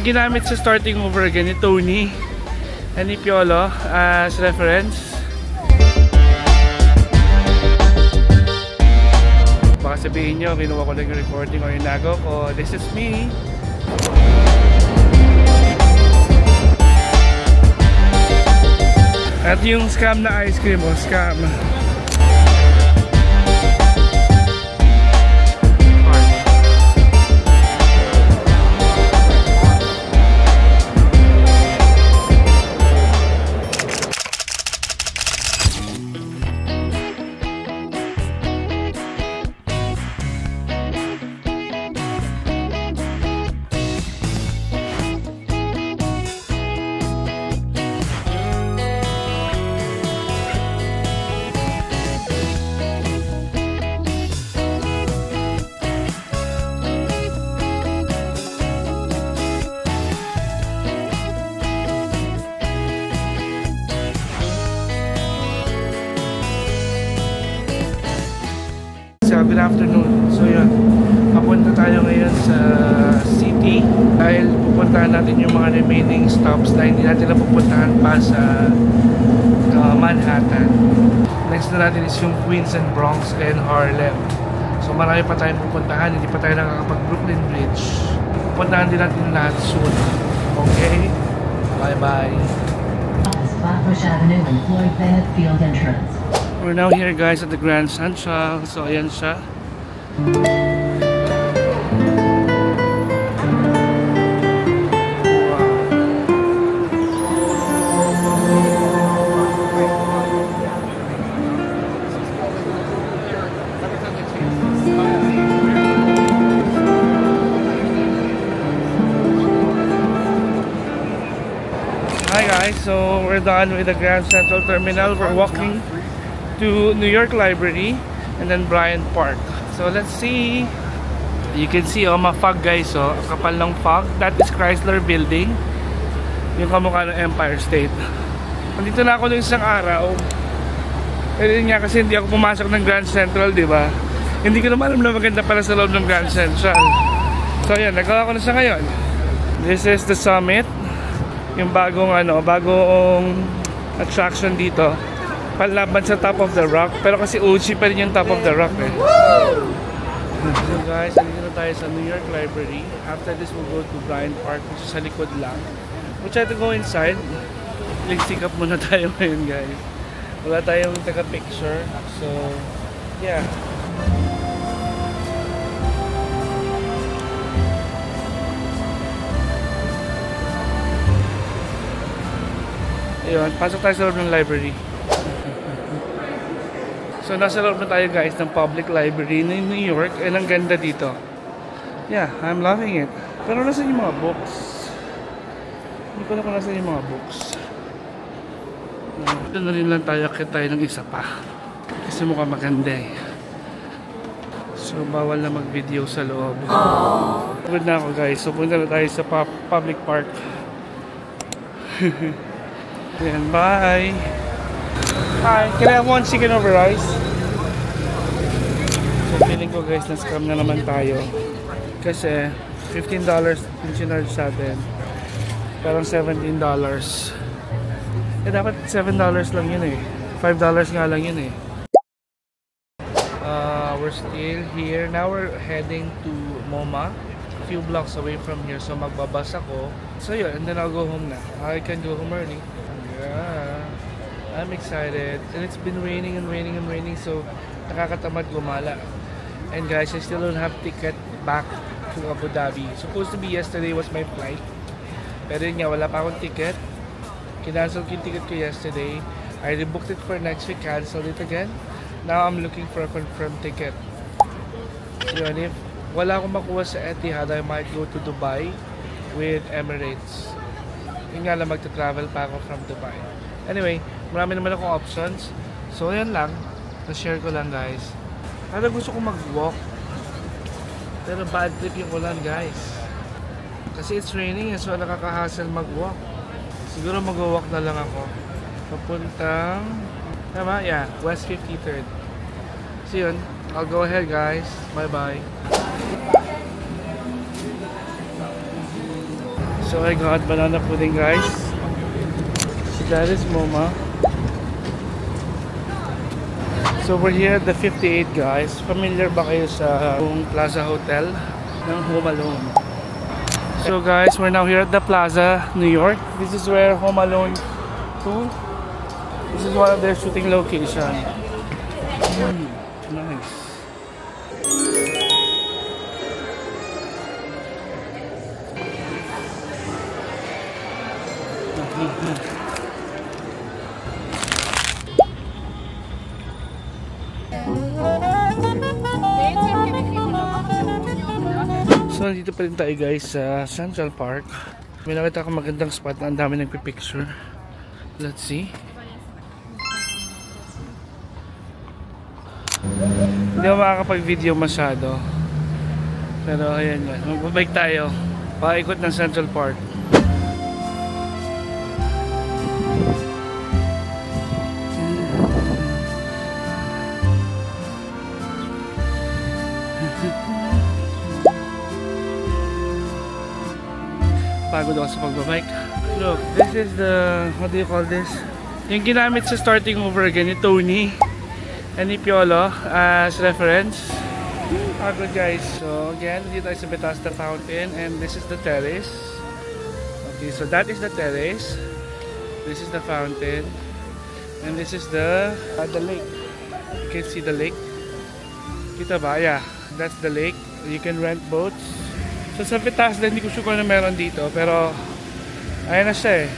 Yung ginamit sa starting over again ni Tony and ni Piolo as reference. Baka sabihin nyo, kinuha ko lang yung recording o yung nagaw ko. This is me. At yung scam na ice cream o scam. Good afternoon. So yun, papunta tayo ngayon sa city dahil pupuntahan natin yung mga remaining stops na hindi natin napupuntahan pa sa Manhattan. Next na natin is yung Queens and Bronx and Harlem. So marami pa tayong pupuntahan, hindi pa tayo nakakapag Brooklyn Bridge. Pupuntahan din natin lahat soon. Okay? Bye bye. Flatbush Avenue and Floyd Bennett Field entrance. We're now here guys at the Grand Central. So ayan siya. Hi guys, so we're done with the Grand Central Terminal. We're walking to New York Library and then Bryant Park. So let's see. You can see fog guys, oh, kapal ng fog. That is Chrysler Building, yung kamukha ng Empire State. Nandito na ako nung isang araw. Pero yun nga kasi hindi ako pumasok ng Grand Central, di ba? Hindi ko naman alam na maganda pala sa loob ng Grand Central. So yan, nagawa ko na sa ngayon. This is the Summit, yung bagong attraction dito. Panlaban sa Top of the Rock, pero kasi OG pa rin yung Top of the Rock eh. So guys, nandito na tayo sa New York Library. After this, we'll go to Bryant Park, which is sa likod lang. We'll try to go inside. Nag-stick up muna tayo ngayon guys. Wala tayong taga-picture. So, yeah. Ayun, pasok tayo sa loob ng library. So nasa loob na tayo guys ng public library in New York. And ang ganda dito. Yeah, I'm loving it. Pero nasa yung mga books? Hindi ko na kung nasa yung mga books. Ito na rin lang tayo, akit tayo ng isa pa. Kasi mukhang maganda eh. So bawal na mag-video sa loob. Pagod na ako guys. So punta na tayo sa public park. Ayan, bye! Hi, can I have one chicken over rice? So feeling ko guys, na-scam na naman tayo. Kasi $15 yung sinarge sa atin. Parang $17. Eh dapat $7 lang yun eh. $5 nga lang yun eh. We're still here. Now we're heading to MoMA. A few blocks away from here. So magbabas ako. So yun, and then I'll go home na. I can go home early. Yeah. I'm excited, and it's been raining and raining and raining, so nakakatamad gumala. And guys, I still don't have ticket back to Abu Dhabi. Supposed to be yesterday was my flight, pero yun nga, wala pa akong ticket. Kinancel ko yung ticket ko yesterday. I rebooked it for next week, canceled it again. Now I'm looking for a confirmed ticket. Yun, if wala akong makuha sa Etihad, I might go to Dubai with Emirates. Yun nga lang, magta-travel pa ako from Dubai. Anyway, marami naman akong options. So, yan lang. Na-share ko lang, guys. Para gusto ko mag-walk. Pero bad trip yung ulan, guys. Kasi it's raining, so nakaka-hassle mag-walk. Siguro mag-walk na lang ako. Papuntang... Tama? Yeah, West 53rd. So, yun. I'll go ahead, guys. Bye-bye. So I got banana pudding, guys. So that is MoMA. So we're here at the 58, guys. Familiar ba kayo sa Plaza Hotel ng Home Alone? So guys, we're now here at the Plaza, New York. This is where Home Alone 2. This is one of their shooting locations. Nice. So nandito pa rin tayo, guys, sa Central Park. May nakita akong magandang spot na ang dami nagpipicture. Let's see. Hindi ako makakapag-video masyado. Pero ayan yan. Magbabike tayo. Paikot ng Central Park. Pagod ako sa pagbabike. Look, this is the, what do you call this? Yung ginamit sa starting over again ni Tony and ni Piolo as reference. Pagod, guys. So again, dito tayo sa Bethesda Fountain and this is the terrace. Okay, so that is the terrace. This is the fountain. And this is the lake. You can see the lake. Kita ba? Yeah, that's the lake. You can rent boats. So sa Bethesda, hindi ko sure kung ano meron dito, pero ayan na siya eh.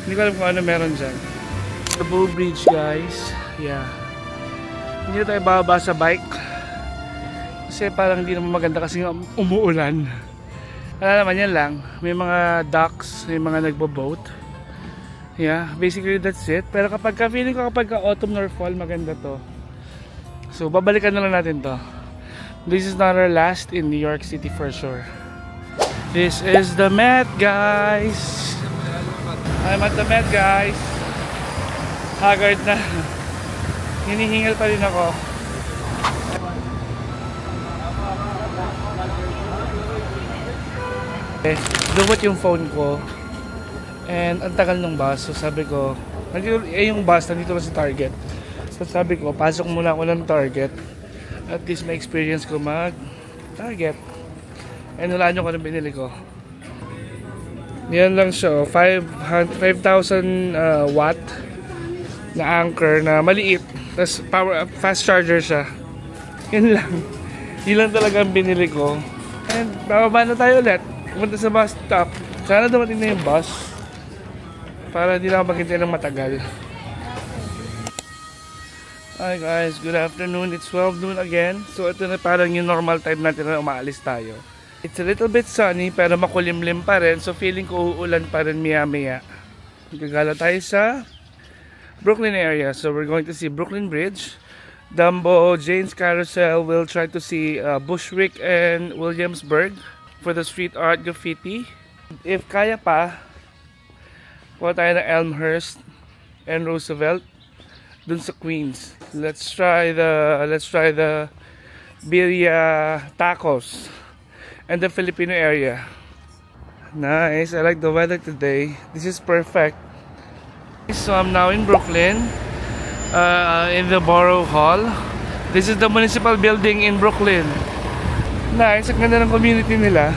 Hindi ko alam kung ano meron dyan. The Bow Bridge, guys. Yeah. Hindi na tayo bababa sa bike. Kasi parang hindi naman maganda kasi umuulan. Wala naman, yan lang. May mga docks, may mga nagbo-boat. Yeah, basically that's it. Pero feeling ko kapag autumn nor fall, maganda to. So babalikan na lang natin to. This is not our last in New York City for sure. This is the Met, guys. I'm at the Met, guys. Haggard na. Hinihingal pa rin ako. Lumot yung phone ko. And ang tagal ng bus. So sabi ko, yung bus nandito na sa Target. So sabi ko, pasok muna ako ng Target. At least may experience ko mag-Target. And wala nyo kung anong binili ko. Yan lang siya. 5,000 watt na anchor na maliit. Tapos fast charger siya. Yan lang. Yun lang talaga ang binili ko. And bababa na tayo ulit. Pumunta sa bus stop. Sana dumating na yung bus. Para hindi na ako maghintay ng matagal. Hi guys, good afternoon. It's 12 noon again. So ito na parang yung normal time natin na umaalis tayo. It's a little bit sunny pero makulimlim pa rin. So feeling ko uulan pa rin maya-maya. Gagala tayo sa Brooklyn area. So we're going to see Brooklyn Bridge, Dumbo, Jane's Carousel. We'll try to see Bushwick and Williamsburg for the street art graffiti. If kaya pa, pupunta tayo ng Elmhurst and Roosevelt dun sa Queens. Let's try the birria tacos and the Filipino area. Nice. I like the weather today. This is perfect. So I'm now in Brooklyn, in the Borough Hall. This is the municipal building in Brooklyn. Nice. Ang ganda ng community nila.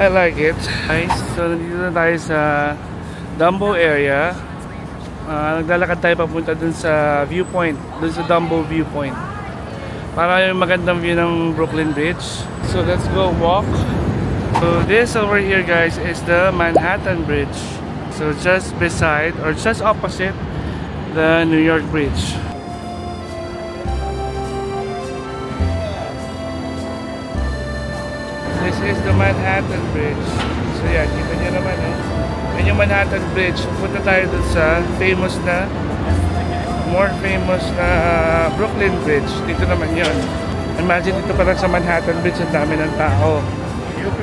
I like it. Nice. So nandito na tayo sa Dumbo area. Naglalakad tayo papunta dun sa viewpoint, dun sa Dumbo viewpoint, para yung magandang view ng Brooklyn Bridge. So let's go walk. So this over here, guys, is the Manhattan Bridge. So just beside or just opposite the New York Bridge. This is the Manhattan Bridge. So yan, kita nyo naman Yan yung Manhattan Bridge. Punta tayo dun sa more famous na Brooklyn Bridge. Dito naman yun. Imagine dito pa lang sa Manhattan Bridge, ang dami ng tao.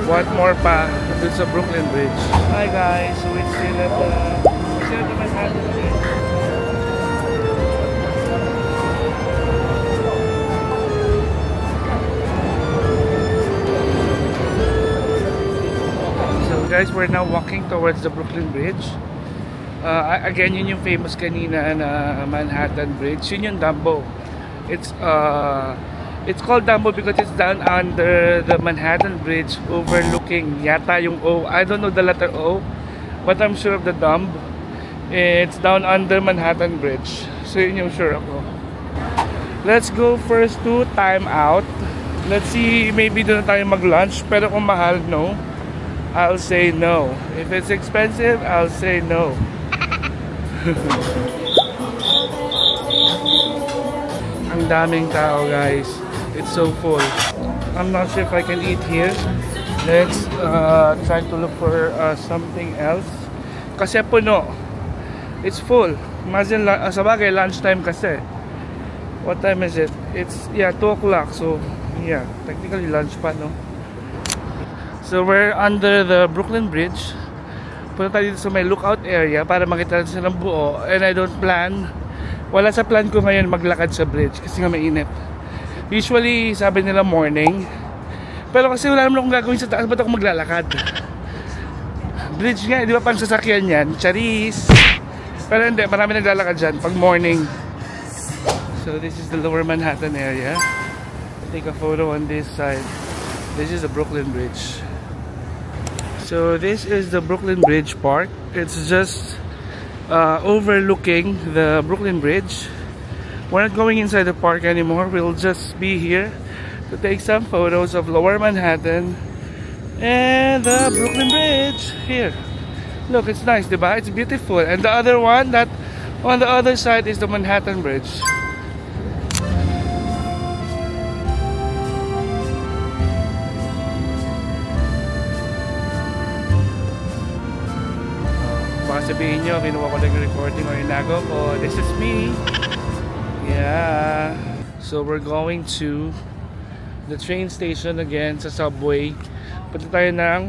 What more pa dun sa Brooklyn Bridge. Hi guys, so it's still at the Manhattan Bridge. guys, we're now walking towards the Brooklyn Bridge. Again, yun yung famous kanina na Manhattan Bridge. Yun yung Dumbo. It's called Dumbo because it's down under the Manhattan Bridge overlooking yata yung O. I don't know the letter O, but I'm sure of the Dumb. It's down under Manhattan Bridge. So yun yung sure ako. Let's go first to Time Out. Let's see, maybe doon na tayo mag-lunch. Pero kung mahal, no, I'll say no. If it's expensive, I'll say no. Ang daming tao, guys. It's so full. I'm not sure if I can eat here. Let's try to look for something else. Kasi puno. It's full. Imagine, sa bagay, lunchtime kasi. What time is it? It's, yeah, 2 o'clock. So, yeah, technically lunch pa, no? So, we're under the Brooklyn Bridge. Punta tayo dito sa may lookout area para makita natin siya ng buo. And I don't plan, wala sa plan ko ngayon maglakad sa bridge kasi nga mainit. Usually, sabi nila morning. Pero kasi wala naman akong gagawin sa taas, ba't ako maglalakad? Bridge nga, di ba pang sasakyan yan? Charis! Pero hindi, marami naglalakad dyan pag morning. So this is the Lower Manhattan area. Take a photo on this side. This is the Brooklyn Bridge. So this is the Brooklyn Bridge Park. It's just overlooking the Brooklyn Bridge. We're not going inside the park anymore. We'll just be here to take some photos of Lower Manhattan and the Brooklyn Bridge. Here, look, it's nice, diba? It's beautiful. And the other one, that on the other side, is the Manhattan Bridge. Baka sabihin nyo, kinuha ko lang yung recording o inago ko. This is me. Yeah. So we're going to the train station again sa subway. Punta tayo ng,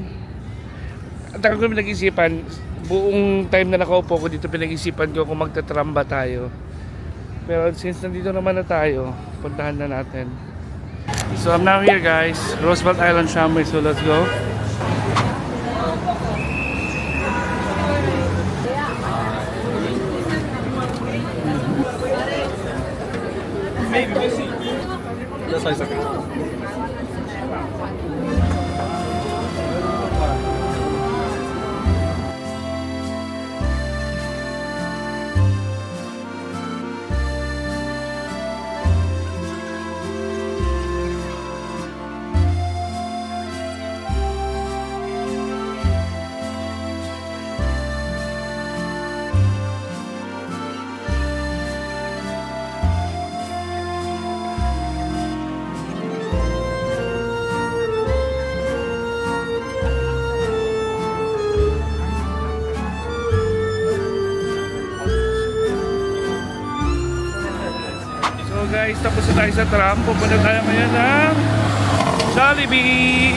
ang tagal ko pinag-isipan, buong time na nakaupo ko dito, pinag-isipan ko kung magta-tram ba tayo. Pero since nandito naman na tayo, puntahan na natin. So I'm now here, guys, Roosevelt Island Tramway. So let's go. Maybe missing. That's like something. Guys, tapos na tayo sa tram. Pupunta tayo ngayon ng Jollibee.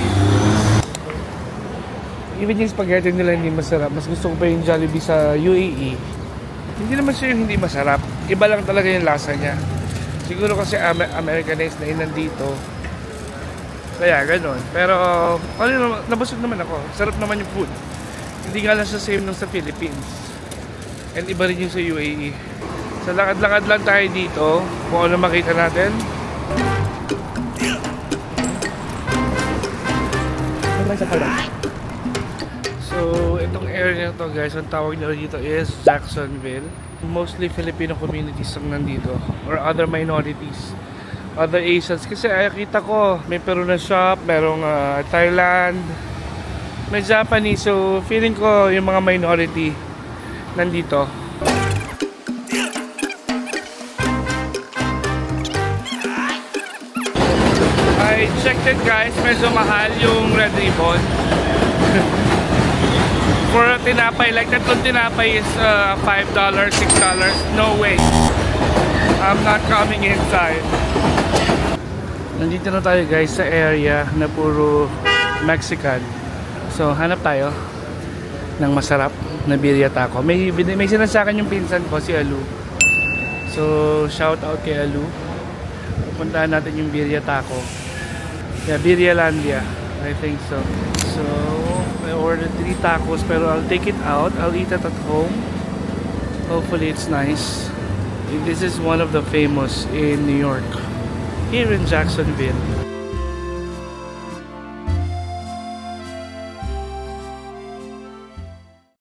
Even yung spaghetti nila hindi masarap. Mas gusto ko pa yung Jollibee sa UAE. Hindi naman siya yung hindi masarap. Iba lang talaga yung lasa niya. Siguro kasi Americanized na yun nandito. Kaya ganun. Pero nabusog naman ako. Sarap naman yung food. Hindi nga lang siya same nung sa Philippines. And iba rin yung sa UAE. So lakad-lakad lang tayo dito kung ano makita natin. So itong area na to, guys, ang tawag nila dito is Jacksonville. Mostly Filipino communities ang nandito, or other minorities, other Asians. Kasi kita ko may Peruvian shop, merong Thailand, may Japanese. So feeling ko yung mga minority nandito. I checked it, guys, medyo mahal yung Red Ribbon. For a tinapay, like tatlong tinapay is $5, $6. No way. I'm not coming inside. Nandito na tayo, guys, sa area na puro Mexican. So hanap tayo ng masarap na birria taco. May sinasakan yung pinsan ko, si Alu. So shout out kay Alu. Pupuntahan natin yung birria taco. Yeah, Birrialandia, I think so. So, I ordered 3 tacos, pero I'll take it out. I'll eat it at home. Hopefully it's nice. This is one of the famous in New York. Here in Jacksonville.